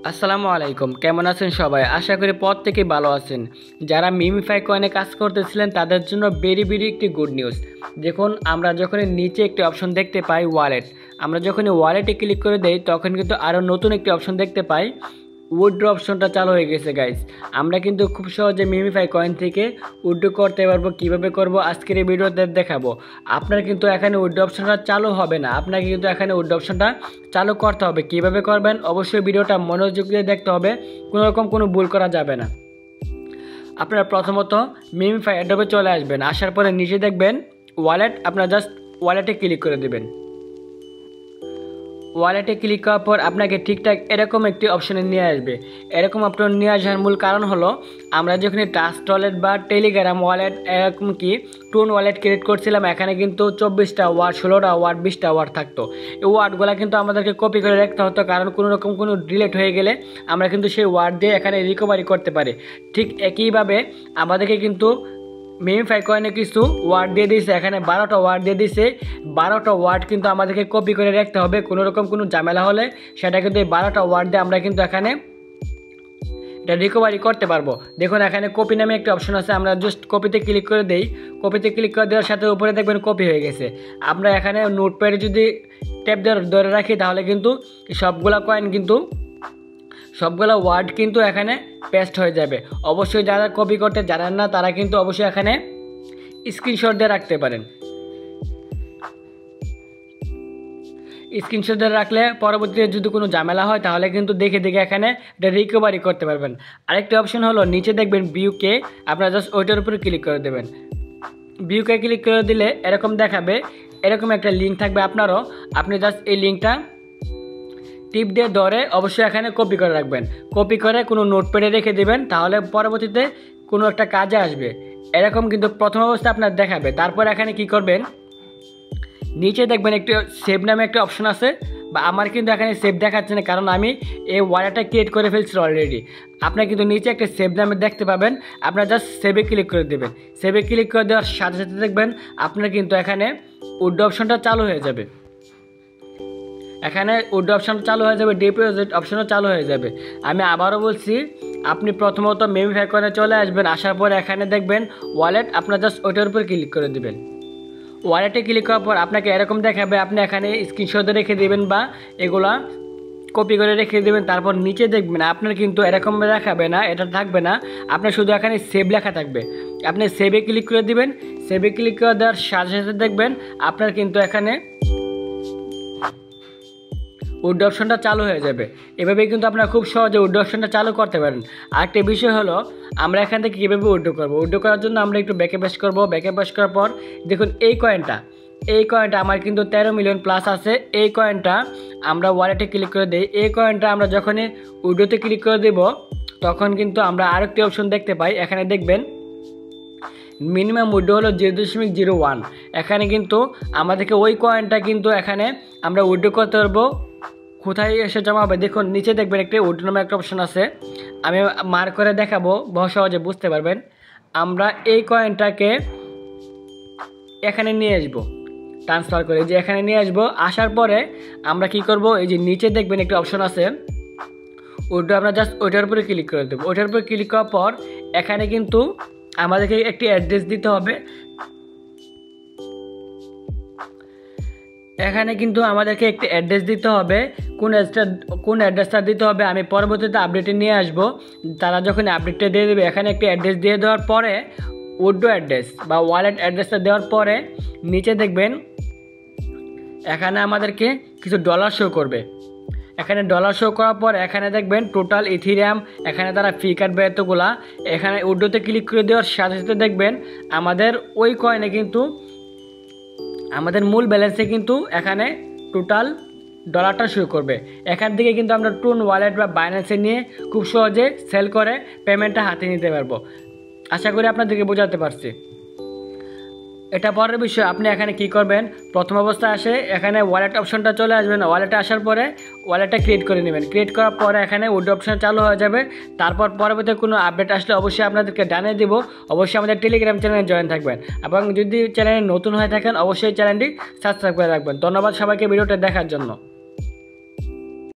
আসসালামু আলাইকুম, কেমন আছেন সবাই? আশা করি প্রত্যেকেই ভালো আছেন। যারা মিমিফাই কয়েনে কাজ করতেছিলেন তাদের জন্য ভেরি ভেরি একটি গুড নিউজ। দেখুন, আমরা যখন নিচে একটি অপশন দেখতে পাই ওয়ালেট, আমরা যখন ওয়ালেটে ক্লিক করে দেই তখন কিন্তু আরও নতুন একটি অপশন দেখতে পাই। উইথড্র অপশনটা চালু হয়ে গেছে গাইস। আমরা কিন্তু খুব সহজে মিমিফাই কয়েন থেকে উইথড্র করতে পারবো। কিভাবে করব আজকের এই ভিডিওতে দেখাবো। আপনার কিন্তু এখানে উইথড্র অপশনটা চালু হবে না, আপনাকে কিন্তু এখানে উইথড্র অপশনটা চালু করতে হবে। কিভাবে করবেন অবশ্যই ভিডিওটা মনোযোগ দিয়ে দেখতে হবে, কোনো ভুল করা যাবে না। আপনারা প্রথমত মিমিফাই অ্যাডবে চলে আসবেন, আসার পরে নিচে দেখবেন ওয়ালেট, আপনারা জাস্ট ওয়ালেটে ক্লিক করে দেবেন। ওয়ালেটে ক্লিক করার পর আপনাকে ঠিকঠাক এরকম একটি অপশনে নিয়ে আসবে। এরকম অপশন নিয়ে আসার মূল কারণ হলো, আমরা যখন ট্রাস্ট ওয়ালেট বা টেলিগ্রাম ওয়ালেট এরকম কি টোন ওয়ালেট ক্রিয়েট করছিলাম, এখানে কিন্তু 24টা ওয়ার্ড, 16টা ওয়ার্ড, 20টা ওয়ার্ড থাকতো। এই ওয়ার্ডগুলো কিন্তু আমাদেরকে কপি করে রাখতে হতো, কারণ কোনো ডিলেট হয়ে গেলে আমরা কিন্তু সেই ওয়ার্ড দিয়ে এখানে রিকভারি করতে পারি। ঠিক একইভাবে আমাদেরকে কিন্তু মিমিফাই কয়েনে কিছু ওয়ার্ড দিয়ে দিয়েছে, এখানে 12টা ওয়ার্ড দিয়ে দিয়েছে। 12টা ওয়ার্ড কিন্তু আমাদেরকে কপি করে রাখতে হবে। কোনো ঝামেলা হলে সেটা কিন্তু এই 12টা ওয়ার্ড দিয়ে আমরা কিন্তু এখানে এটা রিকভারি করতে পারবো। দেখুন, এখানে কপি নামে একটা অপশন আছে, আমরা জাস্ট কপিতে ক্লিক করে দেই। কপিতে ক্লিক করে দেওয়ার সাথে উপরে দেখবেন কপি হয়ে গেছে। আমরা এখানে নোটপ্যাডে যদি ট্যাপ ধরে রাখি তাহলে কিন্তু সবগুলা কয়েন কিন্তু সবগুলো ওয়ার্ড কিন্তু এখানে পেস্ট হয়ে যাবে। অবশ্যই যারা কপি করতে জানেন না তারা কিন্তু অবশ্যই এখানে স্ক্রিনশট দিয়ে রাখতে পারেন। স্ক্রিনশট দিয়ে রাখলে পরবর্তীতে যদি কোনো ঝামেলা হয় তাহলে কিন্তু দেখে এখানে এটা রিকভারি করতে পারবেন। আরেকটি অপশন হলো নিচে দেখবেন ভিউকে, আপনারা জাস্ট ওইটার উপরে ক্লিক করে দেবেন। ভিউকে ক্লিক করে দিলে এরকম দেখাবে, এরকম একটা লিঙ্ক থাকবে। আপনি জাস্ট এই লিঙ্কটা টিপ দিয়ে ধরে অবশ্যই এখানে কপি করে রাখবেন। কপি করে কোনো নোটপ্যাডে রেখে দেবেন, তাহলে পরবর্তীতে কোনো একটা কাজে আসবে। এরকম কিন্তু প্রথম অবস্থায় আপনার দেখাবে। তারপর এখানে কি করবেন, নিচে দেখবেন একটি সেভ নামে একটা অপশন আছে, বা আমার কিন্তু এখানে সেভ দেখাচ্ছে না, কারণ আমি এই ওয়ালেটটা ক্রিয়েট করে ফেলছি অলরেডি। আপনার কিন্তু নিচে একটা সেভ নামে দেখতে পাবেন, আপনার জাস্ট সেভে ক্লিক করে দেবেন। সেভে ক্লিক করে দেওয়ার সাথে সাথে দেখবেন আপনার কিন্তু এখানে উইথড্র অপশনটা চালু হয়ে যাবে। এখানে উইথড্র অপশন চালু হয়ে যাবে, ডিপোজিট অপশনও চালু হয়ে যাবে। আমি আবারও বলছি, আপনি প্রথমত মিমিফাই কয়েনে চলে আসবেন, আসার পরে এখানে দেখবেন ওয়ালেট, আপনার জাস্ট ওইটার উপর ক্লিক করে দেবেন। ওয়ালেটে ক্লিক করার পর আপনাকে এরকম দেখাবে, আপনি এখানে স্ক্রিনশটে রেখে দেবেন বা এগুলা কপি করে রেখে দেবেন। তারপর নিচে দেখবেন আপনার কিন্তু এরকম দেখাবে না, এটা থাকবে না, আপনার শুধু এখানে সেভ লেখা থাকবে। আপনি সেভে ক্লিক করে দেবেন। সেভে ক্লিক করে দেওয়ার সাথে সাথে দেখবেন আপনার কিন্তু এখানে উইথড্র অপশনটা চালু হয়ে যাবে। এভাবেই কিন্তু আপনারা খুব সহজে উইথড্র অপশনটা চালু করতে পারেন। আরেকটি বিষয় হলো, আমরা এখান থেকে কীভাবে উইথড্র করবো। উইথড্র করার জন্য আমরা একটু ব্যাকে পেস্ট করবো। ব্যাকে পেস্ট করার পর দেখুন এই কয়েনটা আমার কিন্তু 13 মিলিয়ন প্লাস আছে। এই কয়েনটা আমরা ওয়ালেটে ক্লিক করে দিই। এই কয়েনটা আমরা যখনই উইথড্রতে ক্লিক করে দেব তখন কিন্তু আমরা আরেকটি অপশন দেখতে পাই। এখানে দেখবেন মিনিমাম উইথড্র হলো 0.01। এখানে কিন্তু আমাদেরকে ওই কয়েনটা কিন্তু এখানে আমরা উইথড্র করতে পারবো। কোথায় এসে জমা হবে দেখুন, নিচে দেখবেন একটি উইথড্র নামে একটা অপশন আছে, আমি মার্ক করে দেখাবো, বহু সহজে বুঝতে পারবেন। আমরা এই কয়েনটাকে এখানে নিয়ে আসবো, ট্রান্সফার করে যে এখানে নিয়ে আসবো। আসার পরে আমরা কি করব, এই যে নিচে দেখবেন একটা অপশন আছে উইথড্র, আমরা জাস্ট ওইটার উপরে ক্লিক করে দেবো। ওইটার উপরে ক্লিক করার পর এখানে কিন্তু আমাদেরকে একটি অ্যাড্রেস দিতে হবে। এখানে কিন্তু আমাদেরকে একটি অ্যাড্রেস দিতে হবে। কোন অ্যাড্রেসটা দিতে হবে আমি পরবর্তীতে আপডেটে নিয়ে আসব। তারা যখন আপডেটটা দিয়ে দেবে, এখানে একটি অ্যাড্রেস দিয়ে দেওয়ার পরে উইথড্র অ্যাড্রেস বা ওয়ালেট অ্যাড্রেসটা দেওয়ার পরে নিচে দেখবেন এখানে আমাদেরকে কিছু ডলার শো করবে। এখানে ডলার শো করার পর এখানে দেখবেন টোটাল ইথিরিয়াম, এখানে তারা ফি কাটবে এতগুলা। এখানে উইথড্রতে ক্লিক করে দেওয়ার সাথে সাথে দেখবেন আমাদের ওই কয়েনে কিন্তু আমাদের মূল ব্যালেন্সে কিন্তু এখানে টোটাল ডলারটা শো করবে। এখান থেকে কিন্তু আমরা টোন ওয়ালেট বা বাইন্যান্সে নিয়ে খুব সহজে সেল করে পেমেন্টটা হাতে নিতে পারবো। আশা করি আপনাদেরকে বোঝাতে পারছি। এটা পরের বিষয়, আপনি এখানে কি করবেন, প্রথম অবস্থায় আসে এখানে ওয়ালেট অপশনটা চলে আসবেন। ওয়ালেটে আসার পরে ওয়ালেটটা ক্রিয়েট করে নেবেন। ক্রিয়েট করার পরে এখানে উইথড্র অপশন চালু হয়ে যাবে। তারপর পরবর্তী কোনো আপডেট আসলে অবশ্যই আপনাদেরকে জানিয়ে দেব। অবশ্যই আমাদের টেলিগ্রাম চ্যানেলে জয়েন থাকবেন, এবং যদি চ্যানেলে নতুন হয়ে থাকেন অবশ্যই চ্যানেলটি সাবস্ক্রাইব করে রাখবেন। ধন্যবাদ সবাইকে ভিডিওটা দেখার জন্য।